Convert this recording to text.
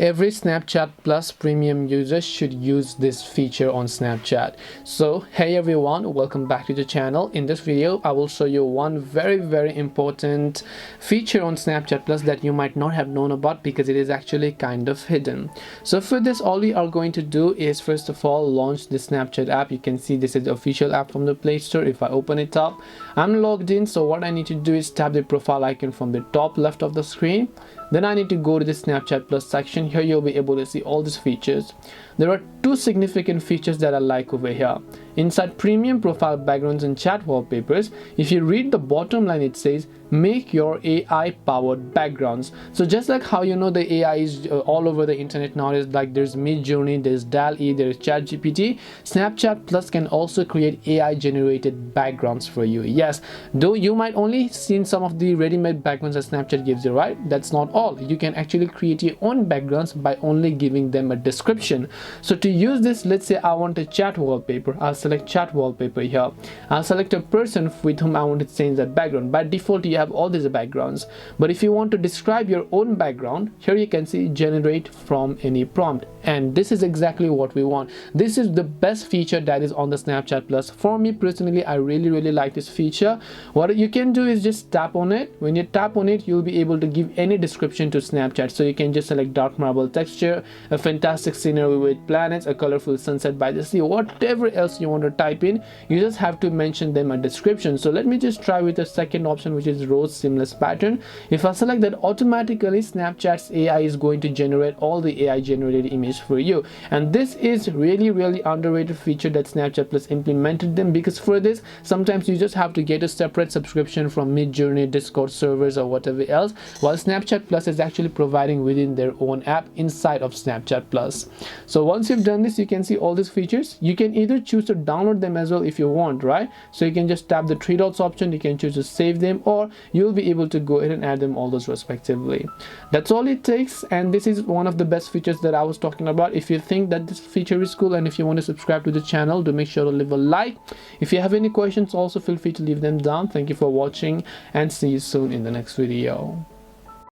Every Snapchat Plus premium user should use this feature on Snapchat. So hey everyone, welcome back to the channel. In this video I will show you one very important feature on Snapchat Plus that you might not have known about because it is actually kind of hidden. So for this, all we are going to do is first of all launch the Snapchat app. You can see this is the official app from the Play Store. If I open it up, I'm logged in, so what I need to do is tap the profile icon from the top left of the screen. Then I need to go to the Snapchat Plus section. Here you'll be able to see all these features. There are two significant features that I like over here. Inside premium profile backgrounds and chat wallpapers, if you read the bottom line, it says make your AI powered backgrounds. So just like how you know the AI is all over the internet nowadays, like there's Midjourney, there's DALL-E, there's ChatGPT, Snapchat Plus can also create AI generated backgrounds for you. Yes, though you might only seen some of the ready-made backgrounds that Snapchat gives you, right? That's not all. You can actually create your own backgrounds by only giving them a description. So to use this, let's say I want a chat wallpaper. I'll select chat wallpaper here. I'll select a person with whom I want to change that background. By default you have all these backgrounds, but if you want to describe your own background, here you can see generate from any prompt, and this is exactly what we want. This is the best feature that is on the Snapchat Plus. For me personally, I really like this feature. What you can do is just tap on it. When you tap on it, you'll be able to give any description to Snapchat. So you can just select dark marble texture, a fantastic scenery with planets, a colorful sunset by the sea, whatever else you want to type in. You just have to mention them a description. So let me just try with the second option, which is rose seamless pattern. If I select that, automatically Snapchat's AI is going to generate all the AI generated image for you. And this is really underrated feature that Snapchat Plus implemented them, because for this sometimes you just have to get a separate subscription from Midjourney, Discord servers or whatever else, while Snapchat Plus is actually providing within their own app inside of Snapchat Plus. So once you've done this, you can see all these features. You can either choose to download them as well if you want, right? So you can just tap the three dots option, you can choose to save them, or you'll be able to go ahead and add them all those respectively. That's all it takes, and this is one of the best features that I was talking about. If you think that this feature is cool and if you want to subscribe to the channel, do make sure to leave a like. If you have any questions, also feel free to leave them down. Thank you for watching and see you soon in the next video.